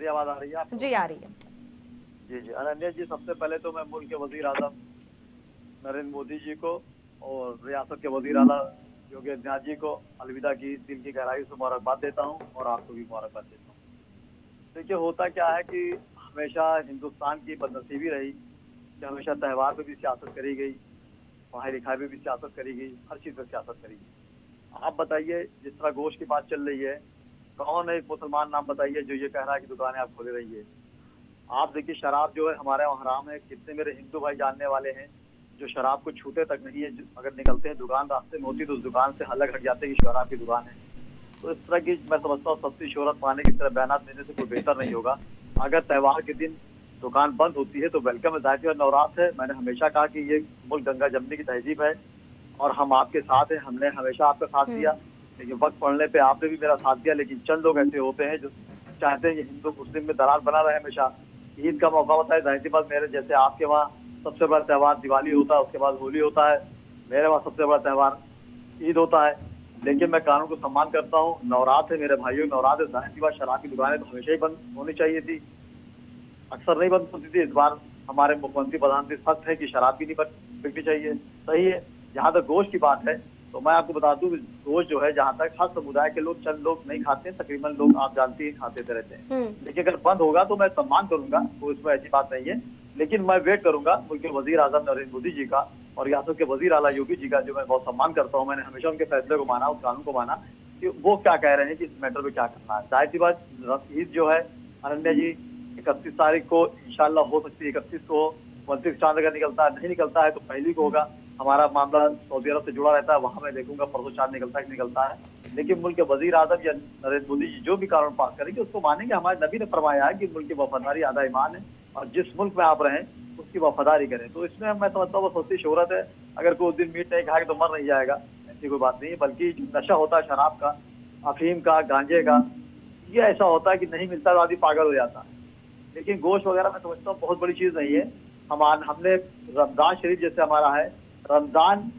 मेरी आवाज आ रही है आपको? जी आ रही है। जी जी, अनन्या जी, सबसे पहले तो मैं मुल्क के वजीर आजम नरेंद्र मोदी जी को और रियासत के वजीर आला योगी आदित्यनाथ जी को अलविदा की दिल की गहराई से मुबारकबाद देता हूँ और आपको भी मुबारकबाद देता हूँ। देखिए, होता क्या है कि हमेशा हिंदुस्तान की बदनसीबी रही कि हमेशा त्योहार पे भी सियासत करी गई, पढ़ाई लिखाई पे भी सियासत करी गई, हर चीज पे सियासत करी गई। आप बताइए, जिस तरह गोश्त की बात चल रही है, कौन है एक मुसलमान नाम बताइए जो ये कह रहा है कि दुकानें आप खोले रहिए। आप देखिए, शराब जो है हमारे यहाँ हराम है। कितने मेरे हिंदू भाई जानने वाले हैं जो शराब को छूते तक नहीं है, अगर निकलते हैं दुकान रास्ते में होती तो उस दुकान से अलग हट जाते हैं कि शराब की दुकान है। तो इस तरह की मैं समझता हूँ सस्ती शोहरत पाने की तरह बयान देने से कोई बेहतर नहीं होगा। अगर त्योहार के दिन दुकान बंद होती है तो वेलकम है, जाहिर है नवरात है। मैंने हमेशा कहा कि ये मुल्क गंगा जमने की तहजीब है और हम आपके साथ हैं। हमने हमेशा आपका साथ दिया, लेकिन वक्त पड़ने पे आपने भी मेरा साथ दिया। लेकिन चंद लोग ऐसे होते हैं जो चाहते हैं कि हिंदू मुस्लिम में दरार बना रहे हमेशा। ईद का मौका होता है, जाहिर सी बात, मेरे जैसे आपके वहाँ सबसे बड़ा त्यौहार दिवाली होता है, उसके बाद होली होता है। मेरे वहाँ सबसे बड़ा त्यौहार ईद होता है। लेकिन मैं कानून को सम्मान करता हूँ। नवरात्र है मेरे भाइयों, नवरात्र, जाहिर सी बात शराब की दुकानें तो हमेशा ही बंद होनी चाहिए थी, अक्सर नहीं बंद होती थी। इस बार हमारे मुख्यमंत्री प्रधानमंत्री सख्त है कि शराब भी नहीं बिकनी चाहिए, सही है। जहाँ तक गोश्त की बात है तो मैं आपको बता दूं, गोश्त जो है जहाँ तक हर समुदाय के लोग, चंद लोग नहीं खाते हैं, तकरीबन लोग आप जानती हैं खाते तो रहते हैं। लेकिन अगर बंद होगा तो मैं सम्मान करूंगा, तो इसमें ऐसी बात नहीं है। लेकिन मैं वेट करूंगा मुल्क के वजीर आजम नरेंद्र मोदी जी का और रियासत के वजीर आला योगी जी का, जो मैं बहुत सम्मान करता हूँ। मैंने हमेशा उनके फैसले को माना, उस कानून को माना कि वो क्या कह रहे हैं कि इस मैटर में क्या करना है। जाहिर सी बात ईद जो है अनन्या जी 31 तारीख को इंशाल्लाह हो सकती है। 31 को 29 चांद अगर निकलता है, नहीं निकलता है तो पहली को होगा। हमारा मामला सऊदी अरब से जुड़ा रहता है, वहां मैं देखूंगा परसों चांद निकलता है कि निकलता है। लेकिन मुल्क के वजीर आजम या नरेंद्र मोदी जी जो भी कानून पास करेंगे उसको मानेंगे। हमारे नबी ने फरमाया है कि मुल्क की वफादारी आधा ईमान है और जिस मुल्क में आप रहें उसकी वफादारी करें। तो इसमें मैं समझता हूँ वो सस्ती शोहरत है। अगर कोई उस दिन मीट नहीं खाएगा तो मर नहीं जाएगा, ऐसी कोई बात नहीं है। बल्कि जो नशा होता है शराब का, अफीम का, गांजे का, ये ऐसा होता है कि नहीं मिलता तो आदमी पागल हो जाता है। लेकिन गोश्त वगैरह मैं समझता हूँ बहुत बड़ी चीज नहीं है। हमने रमजान शरीफ जैसे हमारा है, रमजान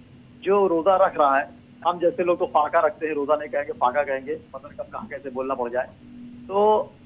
जो रोजा रख रहा है, हम जैसे लोग तो फाका रखते हैं, रोजा नहीं कहेंगे फाका कहेंगे, पता नहीं कब कहाँ कैसे बोलना पड़ जाए। तो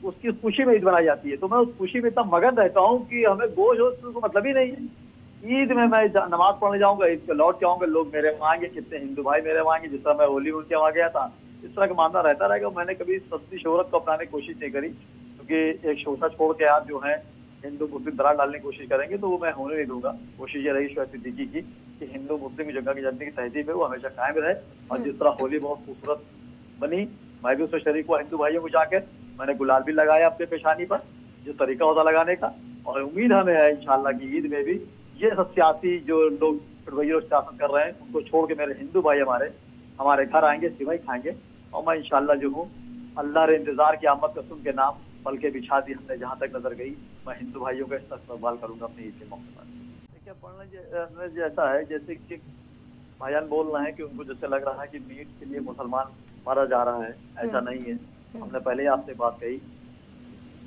उसकी खुशी में ईद मनाई जाती है। तो मैं उस खुशी में इतना मगन रहता हूँ कि हमें गोश्त वोश्त को मतलब ही नहीं है। ईद में मैं नमाज पढ़ने जाऊंगा, ईद पे लौट के आऊंगा, लोग मेरे वहाँ आएंगे, कितने हिंदू भाई मेरे वहाँ आएंगे, जिस तरह मैं होली उनके वहाँ गया था, इस तरह का मामला रहता रहेगा। मैंने कभी सस्ती शोहरत को अपनाने की कोशिश नहीं करी, क्योंकि एक शोषा छोड़ के आप जो है हिंदू मुस्लिम दरार डालने की कोशिश करेंगे तो वो मैं होने नहीं दूंगा। कोशिश ये रही शोएब सिद्दीकी की कि हिंदू मुस्लिम की जगह की जानने की तहजीब है वो हमेशा कायम रहे। और जिस तरह होली बहुत खूबसूरत बनी, मैं भी उसमें शरीक हुआ हिंदू भाइयों को जाकर, मैंने गुलाल भी लगाया अपने पेशानी पर, जो तरीका होता लगाने का। और उम्मीद हमें है इंशाल्लाह की ईद में भी ये सब सियासी जो लोग सियासत कर रहे हैं उनको छोड़ के मेरे हिंदू भाई हमारे घर आएंगे, सिवई खाएंगे। और मैं इंशाल्लाह जो हूँ, अल्लाह रे इंतजार की आमद का सुन के नाम पल के बिछा दी हमने जहाँ तक नजर गई, मैं हिंदू भाइयों का इस्तेमाल करूंगा अपने ईद के मौके पर। देखिए, पढ़ने जैसा है जैसे कि भाईजान बोल रहे हैं कि उनको जैसे लग रहा है कि मीट के लिए मुसलमान मारा जा रहा है, ऐसा नहीं है। हमने पहले ही आपसे बात कही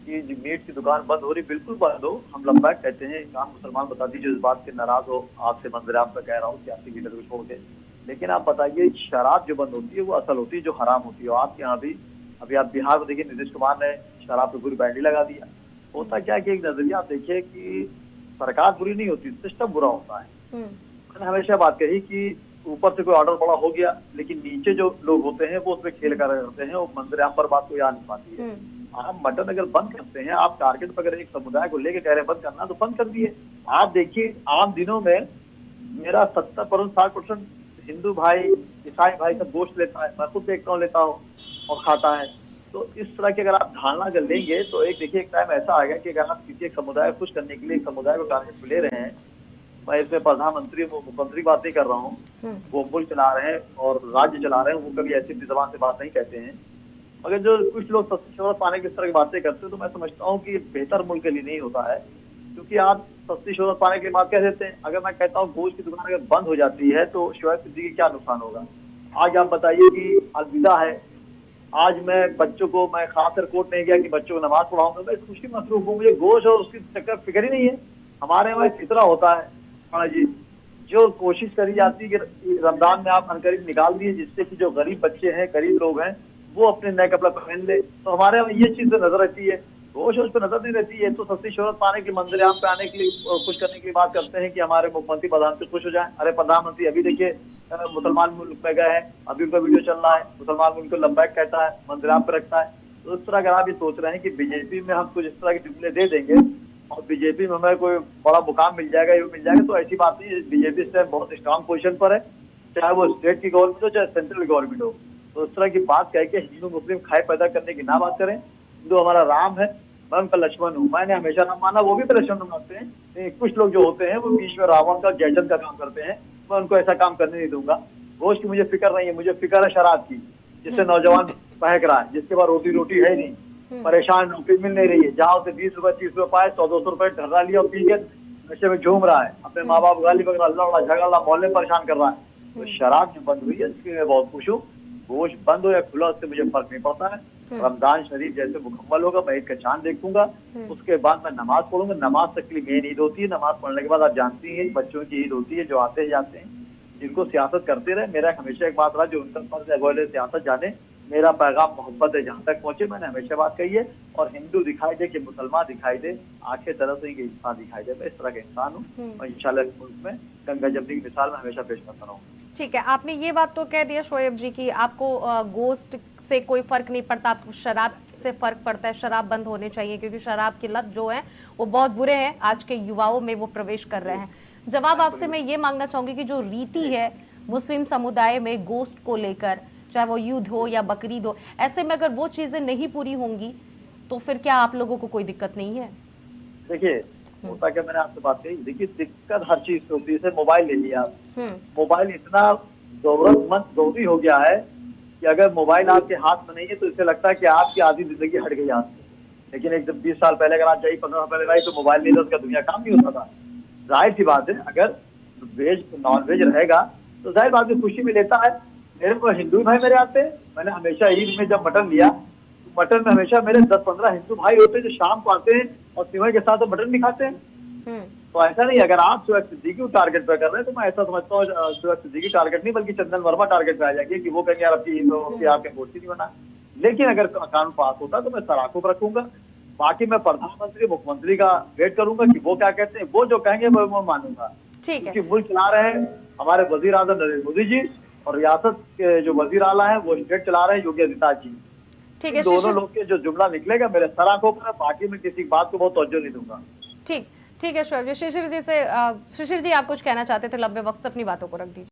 कि जो मीट की दुकान बंद हो रही, बिल्कुल बंद हो, हम लंबा कहते हैं। काम मुसलमान बता दीजिए इस बात से नाराज हो, आपसे मंजर आप पे कह रहा हूँ सियासी लीडर को छोड़ के। लेकिन आप बताइए, शराब जो बंद होती है वो असल होती है जो हराम होती है। आपके यहाँ भी अभी आप बिहार में देखिए, नीतीश कुमार ने शराब पे पूरी बैंडी लगा दिया। होता क्या है कि एक नजरिया आप देखिए कि सरकार बुरी नहीं होती, सिस्टम बुरा होता है। मैंने हमेशा बात कही कि ऊपर से कोई ऑर्डर बड़ा हो गया, लेकिन नीचे जो लोग होते हैं वो उसमें खेल कर करते हैं, वो मंजर आम पर बात कोई आ नहीं पाती है। आप मटन अगर बंद करते हैं, आप टारगेट पर अगर एक समुदाय को लेकर कह रहे हैं बंद करना, तो बंद कर दिए। आप देखिए आम दिनों में मेरा 70% 60% हिंदू भाई, ईसाई भाई सब गोश्त लेता है, मैं खुद देखता हूँ लेता हूँ और खाता है। तो इस तरह की अगर आप धारणा अगर लेंगे तो एक देखिए, एक टाइम ऐसा आएगा कि अगर आप किसी एक समुदाय को खुश करने के लिए एक समुदाय को टारगेट ले रहे हैं, मैं इसमें प्रधानमंत्री मुख्यमंत्री बात नहीं कर रहा हूँ, वो मुल्क चला रहे हैं और राज्य चला रहे हैं, वो कभी ऐसी जबान से बात नहीं कहते हैं। मगर जो कुछ लोग सस्ती शोहरत पाने की इस तरह की बातें करते हैं, तो मैं समझता हूँ कि बेहतर मुल्क के लिए नहीं होता है। क्योंकि आप सस्ती शोहरत पाने के बाद कह देते हैं, अगर मैं कहता हूँ गोश्त की दुकान अगर बंद हो जाती है तो शोएब सिद्दीकी क्या नुकसान होगा। आज आप बताइए कि अलविदा है, आज मैं बच्चों को, मैं खास कर कोर्ट नहीं गया कि बच्चों को नमाज पढ़ाऊंगा, मैं खुशी मसरूफ हूँ, मुझे गोश्त और उसकी चक्कर फिक्र ही नहीं है। हमारे वहाँ फितरा होता है जी, जो कोशिश करी जाती है कि रमजान में आप अनकरीब निकाल दिए, जिससे कि जो गरीब बच्चे हैं, गरीब लोग हैं, वो अपने नए कपड़ा पहन ले। तो हमारे यहाँ ये चीज नजर आती है। रोज उस पर नजर नहीं रहती। ये तो सस्ती शोहरत पाने की, मंजरेआम पे आने के लिए और खुश करने के लिए बात करते हैं कि हमारे मुख्यमंत्री प्रधानमंत्री खुश हो जाए। अरे प्रधानमंत्री अभी देखिए मुसलमान मुल्क में गए हैं, अभी उनका वीडियो चल रहा है, मुसलमान मुल्क को लंबैक कहता है, मंजरेआम पे रखता है। तो इस तरह अगर आप ये सोच रहे हैं कि बीजेपी में हम कुछ इस तरह के जुमले दे देंगे और बीजेपी में हमें कोई बड़ा मुकाम मिल जाएगा, ये मिल जाएगा, तो ऐसी बात नहीं है। बीजेपी इस टाइम बहुत स्ट्रांग पोजीशन पर है, चाहे वो स्टेट की गवर्नमेंट हो चाहे सेंट्रल गवर्नमेंट हो। तो इस तरह की बात कह के हिंदू मुस्लिम खाए पैदा करने की ना बात करें। हिंदू हमारा राम है, मैं उनका लक्ष्मण हूँ, मैंने हमेशा राम माना, वो भी तो लक्ष्मण मानते हैं। कुछ लोग जो होते हैं वो बीच में रावण का जैजन का काम करते हैं, मैं उनको ऐसा काम करने नहीं दूंगा। रोज की मुझे फिक्र नहीं है, मुझे फिक्र है शराब की, जिससे नौजवान बहक रहा है, जिसके पास रोटी रोटी है नहीं, परेशान, नौकरी मिल नहीं रही है, जहाँ उसे 20 रुपए 30 रुपए पाए 100-200 रुपए ढर्रा लिया और पी के नशे में झूम रहा है, अपने माँ बाप गाली वगैरह लड़ झगड़ा मोहल्ले परेशान कर रहा है। तो शराब जो बंद हुई है इसके मैं बहुत खुश हूँ। गोश्त बंद हो या खुला उससे मुझे फर्क नहीं पड़ता है। रमजान शरीफ जैसे मुकम्मल होगा मैं ईद का चांद देखूंगा, उसके बाद मैं नमाज पढ़ूंगा। नमाज तक के लिए मेन ईद होती है, नमाज पढ़ने के बाद आप जानती हैं बच्चों की ईद होती है जो आते जाते हैं, जिनको सियासत करते रहे। मेरा हमेशा एक बात रहा, जो उनका फर्ज है वो सियासत जाने, मेरा पैगाम मोहब्बत है जहाँ तक पहुंचे, मैंने हमेशा बात कही है। और हिंदू दिखाई दे कि मुसलमान दिखाई दे, आंखें तरफ से इंसान दिखाई दे, मैं इस तरह का इंसान हूँ और इंशाल्लाह इस मुल्क में गंगा जमनी की मिसाल में हमेशा पेश करता रहूँ। ठीक है, आपने ये बात तो कह दिया शोएब जी कि आपको गोश्त से कोई फर्क नहीं पड़ता, आपको शराब से फर्क पड़ता है, शराब बंद होनी चाहिए क्योंकि शराब की लत जो है वो बहुत बुरे हैं, आज के युवाओं में वो प्रवेश कर रहे हैं। जवाब आपसे मैं ये मांगना चाहूंगी कि जो रीति है मुस्लिम समुदाय में गोश्त को लेकर, चाहे वो ईद हो या बकरीद हो, ऐसे में अगर वो चीजें नहीं पूरी होंगी तो फिर क्या आप लोगों को कोई दिक्कत नहीं है? देखिए होता क्या, मैंने आपसे बात कही, देखिए दिक्कत हर चीज से होती है। जैसे मोबाइल ले लिया आप, मोबाइल इतना जरूरतमंद जरूरी हो गया है कि अगर मोबाइल आपके हाथ में नहीं है तो इससे लगता है कि आपकी आधी जिंदगी हट गई हाथ से। लेकिन एक 20 साल पहले अगर आप जाइए, 15 साल पहले जाइए तो मोबाइल नहीं था, उसका दुनिया काम नहीं होता था। जाहिर सी बात है अगर वेज नॉन वेज रहेगा तो जाहिर बात है खुशी में लेता है। मेरे को हिंदू भाई मेरे आते हैं, मैंने हमेशा ईद में जब मटन लिया तो मटन में हमेशा मेरे 10-15 हिंदू भाई होते हैं जो शाम को आते हैं और सिवाय के साथ तो मटन भी खाते हैं। तो ऐसा नहीं, अगर आप शोएब सिद्दीकी को टारगेट पे कर रहे हैं तो मैं ऐसा समझता हूँ शोएब सिद्दीकी टारगेट नहीं बल्कि चंदन वर्मा टारगेट पे आ जाएंगे कि वो कहेंगे यार आपकी आपके मूर्ति नहीं बना। लेकिन अगर कानून पास होता तो मैं सराखों पर रखूंगा। बाकी मैं प्रधानमंत्री मुख्यमंत्री का वेट करूंगा कि वो क्या कहते हैं, वो जो कहेंगे वो मानूंगा। क्योंकि मुल्क चला रहे हैं हमारे वजीर आजम नरेंद्र मोदी जी और रियासत के जो वजीर आला है वो स्टेट चला रहे हैं योगी आदित्यनाथ जी। ठीक है, दोनों लोग के जो जुमला निकलेगा मेरे सराखों पर, बाकी मैं किसी बात को बहुत तवज्जो नहीं दूंगा। ठीक है शोएब जी। शिशिर जी से, शिशिर जी आप कुछ कहना चाहते थे, लंबे वक्त से अपनी बातों को रख दीजिए।